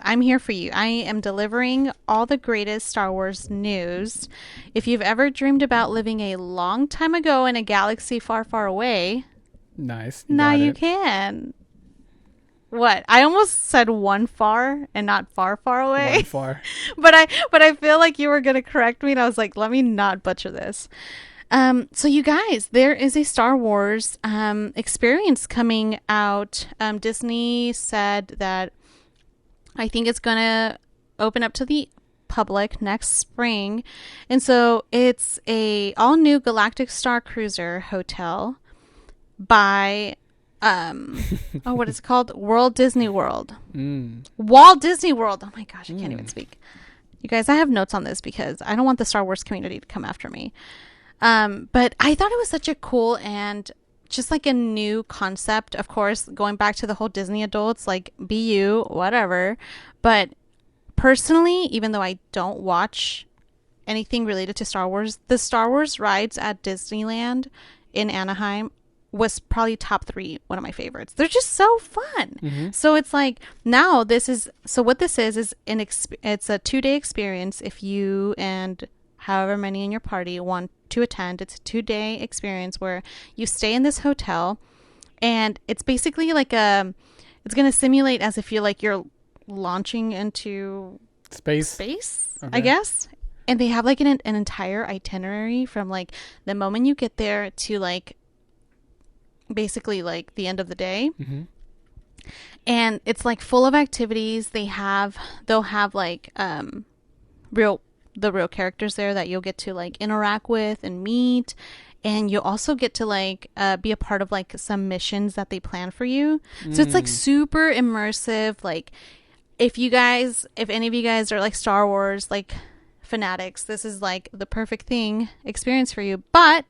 I'm here for you. I am delivering all the greatest Star Wars news. If you've ever dreamed about living a long time ago in a galaxy far, far away, Nice. now you can. What? I almost said one far and not far, far away. One far. but I feel like you were gonna correct me, and I was like, let me not butcher this. So you guys, there is a Star Wars experience coming out. Disney said that I think it's gonna open up to the public next spring, and so it's a all new Galactic Star Cruiser hotel by what is it called? Walt Disney World. Walt Disney World. Oh my gosh, I can't even speak. You guys, I have notes on this because I don't want the Star Wars community to come after me. But I thought it was such a cool and just like a new concept. Of course, going back to the whole Disney adults, like BU, whatever. But personally, even though I don't watch anything related to Star Wars, the Star Wars rides at Disneyland in Anaheim was probably top 3, one of my favorites. They're just so fun. So it's like now what this is it's a 2-day experience. If you and however many in your party want to attend, it's a 2-day experience where you stay in this hotel, and it's basically like it's going to simulate as if you're launching into space, okay. I guess. And they have like an entire itinerary from like the moment you get there to like basically like the end of the day. And it's like full of activities. They'll have like real characters there that you'll get to like interact with and meet, and you'll also get to like be a part of like some missions that they plan for you. So it's like super immersive. Like if any of you guys are like Star Wars like fanatics, this is like the perfect experience for you, but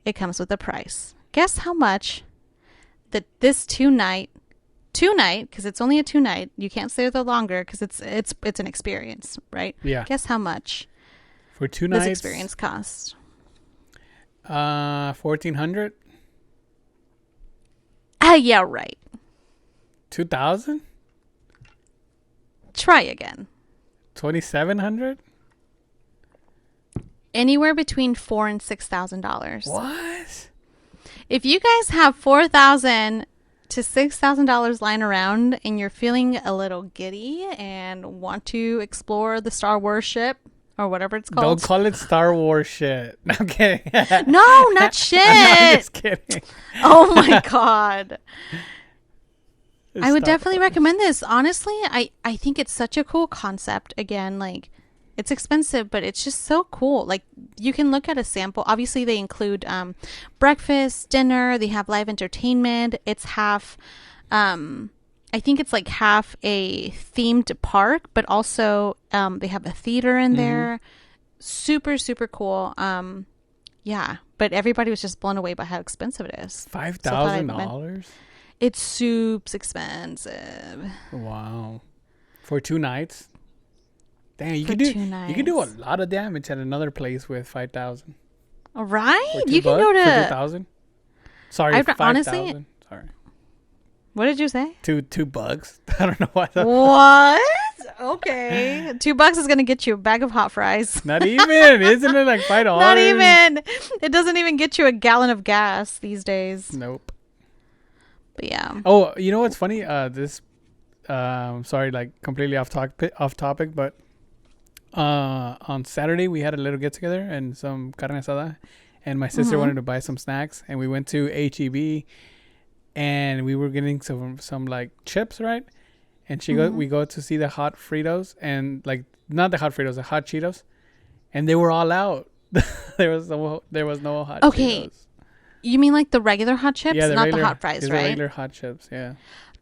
it comes with a price. Guess how much that this two night, because it's only a 2-night. You can't stay there longer because it's an experience, right? Yeah. Guess how much for 2 nights this experience costs? $1,400. Yeah, right. 2,000. Try again. 2,700. Anywhere between $4,000 and $6,000. What? If you guys have $4,000 to $6,000 lying around and you're feeling a little giddy and want to explore the Star Wars ship or whatever it's called. Don't call it Star Wars shit. I'm kidding. No, not shit. I'm just kidding. Oh my God. I would Star definitely Wars. recommend this. Honestly, I think it's such a cool concept. Again, like it's expensive, but it's just so cool. Like you can look at a sample. Obviously, they include breakfast, dinner. They have live entertainment. It's half, I think it's like half a themed park, but also they have a theater in there. Super, super cool. Yeah, but everybody was just blown away by how expensive it is. $5,000. It's super expensive. Wow, for 2 nights. Damn, you For could 2 nights. you can do a lot of damage at another place with 5,000. All right, For you can go to. for 2,000. Sorry, honestly, 5,000. Sorry, what did you say? two bugs. I don't know why. What? Okay, $2 is gonna get you a bag of hot fries. Not even. Isn't it like $5? Not even. It doesn't even get you a gallon of gas these days. Nope. But yeah. Oh, you know what's funny? This, sorry, like completely off topic, but on Saturday we had a little get together and some carne asada, and my sister wanted to buy some snacks, and we went to HEB, and we were getting some like chips, right? And Mm-hmm. we go to see the hot Fritos, and like not the hot Fritos, the hot Cheetos, and they were all out. There was no hot Okay, Cheetos. you mean like the regular hot Yeah, chips, not the hot fries, these are right? regular hot chips. Yeah,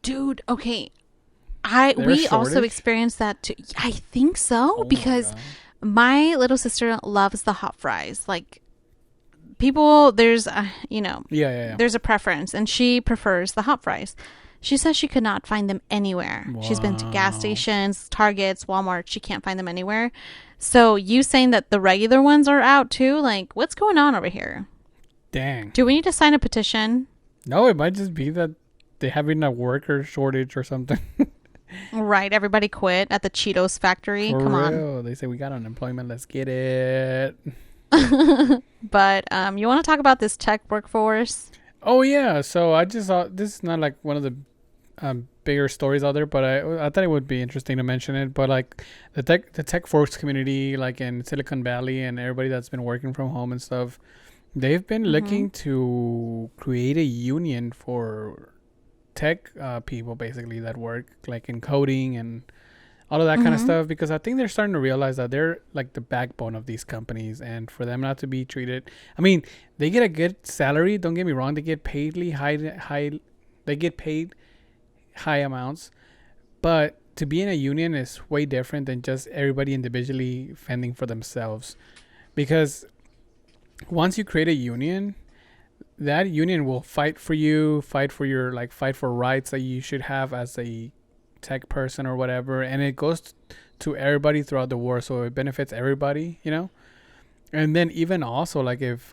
Dude, okay. I they're a we also shortage. experienced that too. I think so Oh my because god. my little sister loves the hot fries. Like people, there's Yeah, yeah, there's a preference, and she prefers the hot fries. She says she could not find them anywhere. yeah. She's been to gas Wow. stations, Targets, Walmart. She can't find them anywhere. So you saying that the regular ones are out too? Like, what's going on over here? Dang. Do we need to sign a petition? No, it might just be that they having a worker shortage or something. Right, everybody quit at the Cheetos factory. For Come on. real. They say we got unemployment. Let's get it. But you want to talk about this tech workforce? Oh yeah. So I just thought this is not like one of the bigger stories out there, but I thought it would be interesting to mention it. But like the tech force community, like in Silicon Valley, and everybody that's been working from home and stuff, they've been Mm-hmm. looking to create a union for tech people basically that work like in coding and all of that kind of Mm-hmm. stuff, because I think they're starting to realize that they're like the backbone of these companies, and for them not to be treated, I mean, they get a good salary, don't get me wrong, they get paid they get paid high amounts, but to be in a union is way different than just everybody individually fending for themselves, because once you create a union, that union will fight for you, fight for your like fight for rights that you should have as a tech person or whatever, and it goes to everybody throughout the war, so it benefits everybody, you know. And then even also like if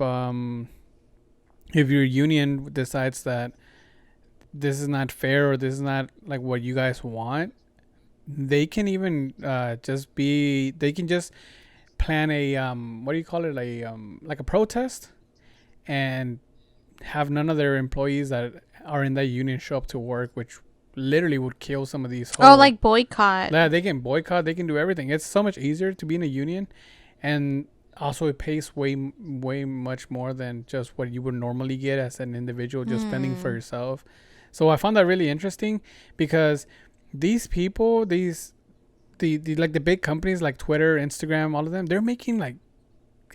your union decides that this is not fair or this is not like what you guys want, they can even they can just plan a what do you call it, like a protest, and have none of their employees that are in that union show up to work, which literally would kill some of these Oh, whole. like boycott. Yeah, they can boycott, they can do everything. It's so much easier to be in a union, and also it pays way much more than just what you would normally get as an individual just fending for Hmm. yourself. So I found that really interesting, because these people, the like the big companies like Twitter, Instagram, all of them, they're making like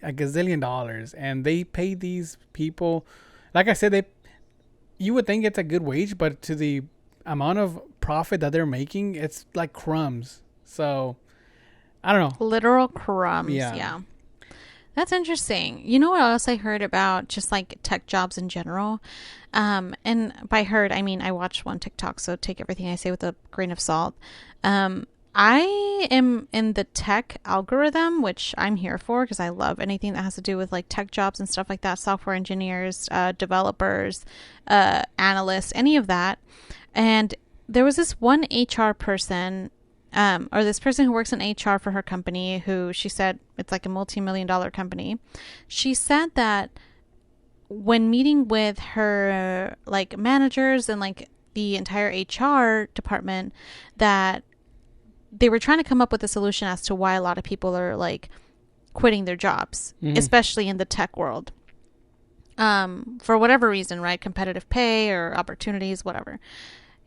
a gazillion dollars, and they pay these people, like I said, they you would think it's a good wage, but to the amount of profit that they're making, it's like crumbs. So I don't know. Literal crumbs. Yeah. Yeah. That's interesting. You know what else I heard about just like tech jobs in general? And by heard, I mean I watched one TikTok, so take everything I say with a grain of salt. Um, I am in the tech algorithm, which I'm here for because I love anything that has to do with like tech jobs and stuff like that, software engineers, developers, analysts, any of that. And there was this one HR person, or this person who works in HR for her company, who she said it's like a multi-million-dollar company. She said that when meeting with her like managers and like the entire HR department, that they were trying to come up with a solution as to why a lot of people are like quitting their jobs, Mm-hmm. especially in the tech world. For whatever reason, right? Competitive pay or opportunities, whatever.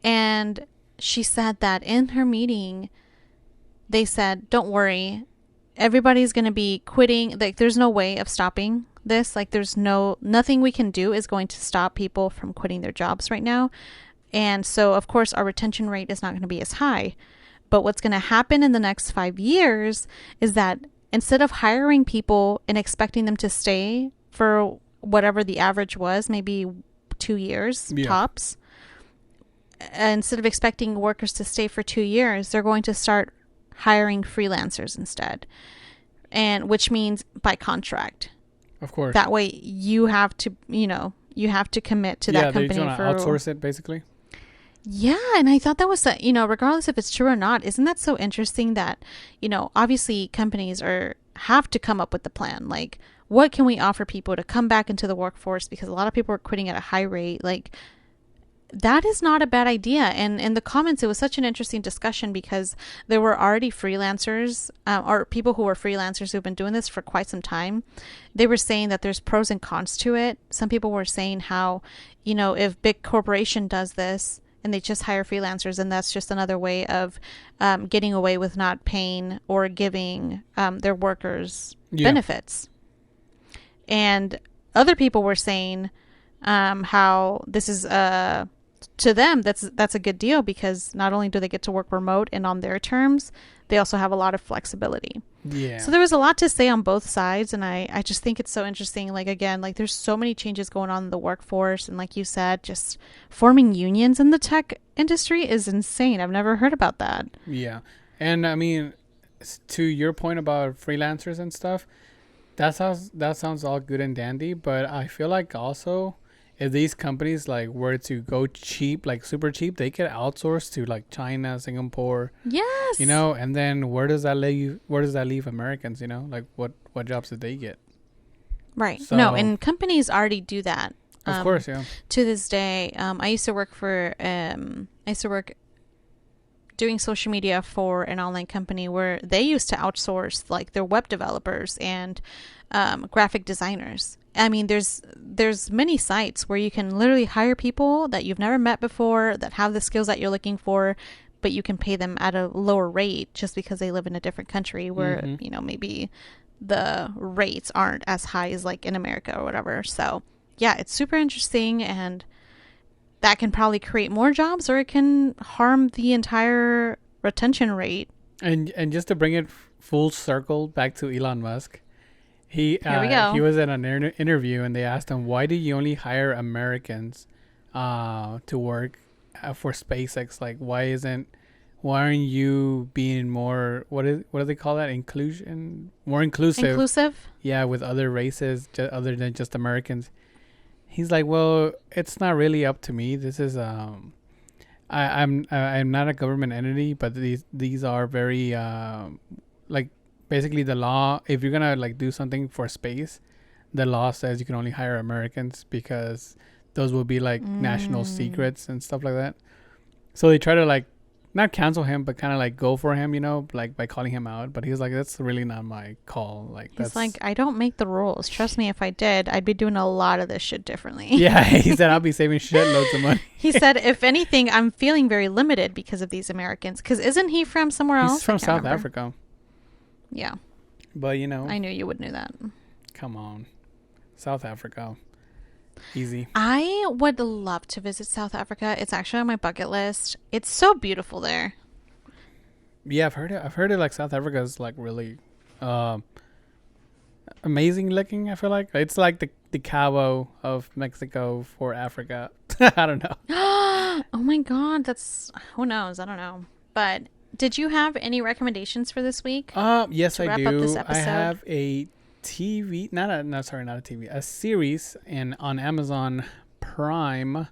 And she said that in her meeting, they said, don't worry, everybody's going to be quitting. Like, there's no way of stopping this. Like, nothing we can do is going to stop people from quitting their jobs right now. And so, of course, our retention rate is not going to be as high. But what's going to happen in the next 5 years is that instead of hiring people and expecting them to stay for whatever the average was, maybe 2 years Yeah. tops, instead of expecting workers to stay for 2 years, they're going to start hiring freelancers instead. And which means by contract. Of course. That way you have to, you have to commit to Yeah, that they just company want to for. outsource it basically. Yeah, and I thought that was, regardless if it's true or not, isn't that so interesting that, obviously companies have to come up with the plan. Like, what can we offer people to come back into the workforce? Because a lot of people are quitting at a high rate. Like, that is not a bad idea. And in the comments, it was such an interesting discussion because there were already freelancers or people who were freelancers who've been doing this for quite some time. They were saying that there's pros and cons to it. Some people were saying how, you know, if big corporation does this and they just hire freelancers, and that's just another way of getting away with not paying or giving their workers benefits. And other people were saying how this is to them that's a good deal because not only do they get to work remote and on their terms, they also have a lot of flexibility. Yeah. So there was a lot to say on both sides, and I just think it's so interesting. Like, again, like there's so many changes going on in the workforce, and like you said, just forming unions in the tech industry is insane. I've never heard about that. Yeah. And I mean, to your point about freelancers and stuff, that sounds all good and dandy, but I feel like also if these companies like were to go cheap, like super cheap, they could outsource to like China, Singapore. Yes. You know, and then where does that leave Americans, you know? Like what jobs did they get? Right. So, no, and companies already do that. Of course, yeah. To this day, I used to work doing social media for an online company where they used to outsource like their web developers and graphic designers. I mean, there's many sites where you can literally hire people that you've never met before that have the skills that you're looking for, but you can pay them at a lower rate just because they live in a different country where, you know, maybe the rates aren't as high as like in America or whatever. So yeah, it's super interesting, and that can probably create more jobs, or it can harm the entire retention rate. And just to bring it full circle back to Elon Musk, he was in an interview and they asked him, why do you only hire Americans to work for SpaceX? Like, why aren't you being more, what do they call that? More inclusive. Yeah, with other races other than just Americans. He's like, well, it's not really up to me. This is I'm not a government entity, but these are very like basically the law. If you're gonna like do something for space, the law says you can only hire Americans because those will be like national secrets and stuff like that. So they try to like not cancel him, but kind of like go for him, you know, like by calling him out. But he was like, that's really not my call. Like, he's like, I don't make the rules. Trust me, if I did, I'd be doing a lot of this shit differently. Yeah, he said, I'll be saving shitloads of money. He said, if anything, I'm feeling very limited because of these Americans. Because isn't he from somewhere else? He's from South Africa. Yeah. But, you know. I knew you would know that. Come on. South Africa. Easy. I would love to visit South Africa. It's actually on my bucket list. It's so beautiful there. Yeah, I've heard it like South Africa is like really amazing looking. I feel like it's like the Cabo of Mexico for Africa. I don't know. Oh my God, that's, who knows? I don't know. But did you have any recommendations for this week? Yes, I do. Wrap up this episode? I have a a series on Amazon Prime.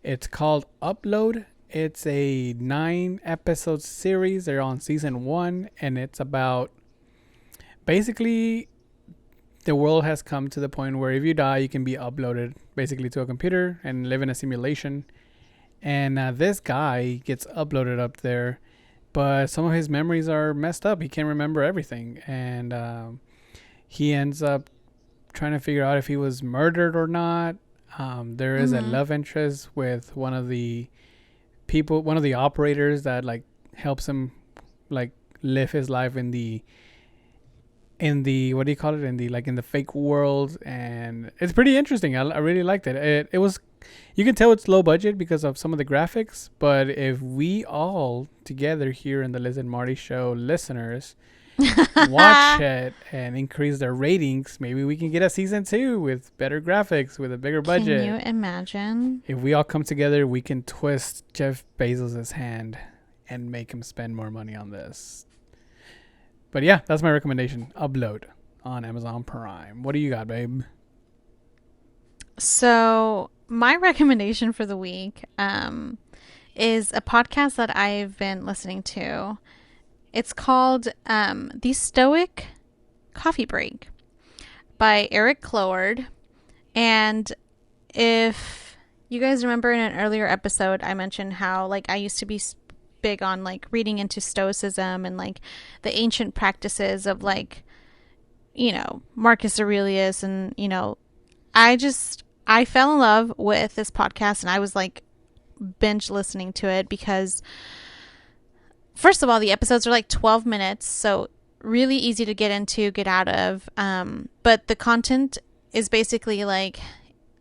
It's called Upload. It's a 9-episode series. They're on season 1, and it's about basically the world has come to the point where if you die, you can be uploaded basically to a computer and live in a simulation. And this guy gets uploaded up there, but some of his memories are messed up. He can't remember everything, and he ends up trying to figure out if he was murdered or not. There is a love interest with one of the operators that like helps him like live his life in the what do you call it, in the fake world. And it's pretty interesting. I really liked it. It was, you can tell it's low budget because of some of the graphics, but if we all together here in the Liz and Marty show listeners watch it and increase their ratings, maybe we can get a season 2 with better graphics, with a bigger budget. Can you imagine? If we all come together, we can twist Jeff Bezos' hand and make him spend more money on this. But yeah, that's my recommendation. Upload on Amazon Prime. What do you got, babe? So my recommendation for the week is a podcast that I've been listening to. It's called The Stoic Coffee Break by Eric Cloward. And if You guys remember in an earlier episode I mentioned how like I used to be big on like reading into Stoicism and like the ancient practices of like, Marcus Aurelius, and I fell in love with this podcast, and I was like binge listening to it because first of all, the episodes are like 12 minutes, so really easy to get into, get out of. But the content is basically like,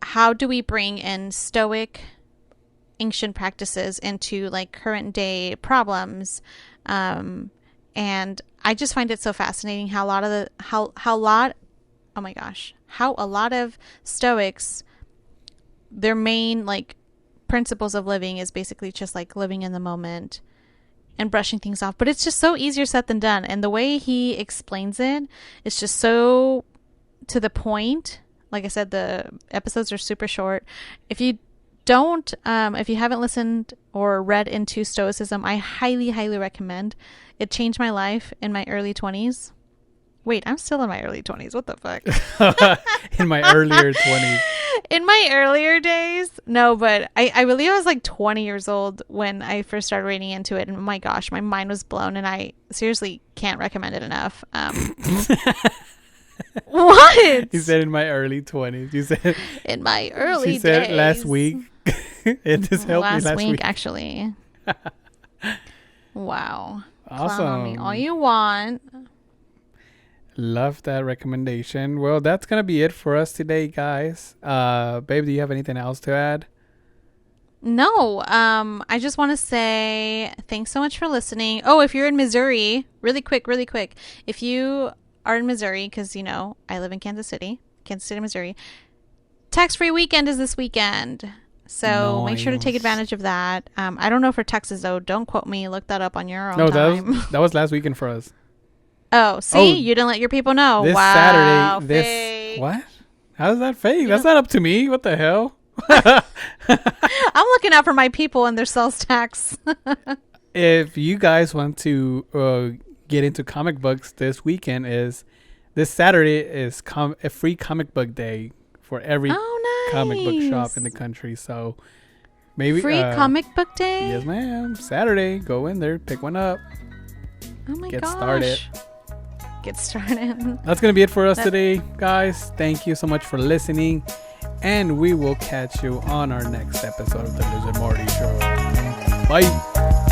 how do we bring in Stoic ancient practices into like current day problems? And I just find it so fascinating how a lot of Stoics, their main like principles of living is basically just like living in the moment and brushing things off. But it's just so easier said than done. And the way he explains it is just so to the point. Like I said, the episodes are super short. If you haven't listened or read into Stoicism, I highly, highly recommend. It changed my life in my early 20s. Wait, I'm still in my early 20s. What the fuck? In my earlier 20s. In my earlier days? No, but I believe I was like 20 years old when I first started reading into it. And oh my gosh, my mind was blown. And I seriously can't recommend it enough. What? You said in my early 20s. You said in my early days. She said last week. It just helped me last week. Actually. Wow. Awesome. Clown on me all you want. Love that recommendation. Well, that's gonna be it for us today, guys. Babe, do you have anything else to add? No. I just want to say thanks so much for listening. Oh, if you're in Missouri, really quick. If you are in Missouri, because I live in Kansas City, Missouri. Tax-free weekend is this weekend. So Make sure to take advantage of that. I don't know for Texas though. Don't quote me. Look that up on your own time. That was last weekend for us. Oh, see? You didn't let your people know. This wow, Saturday. What? How is that fake? That's not up to me. What the hell? I'm looking out for my people and their sales tax. If you guys want to get into comic books, this Saturday is a free comic book day for every comic book shop in the country. So maybe free comic book day. Yes, ma'am. Saturday, go in there, pick one up. Oh my gosh. Get started. That's gonna be it for us today, guys. Thank you so much for listening, and we will catch you on our next episode of the Liz and Morty Show. Bye.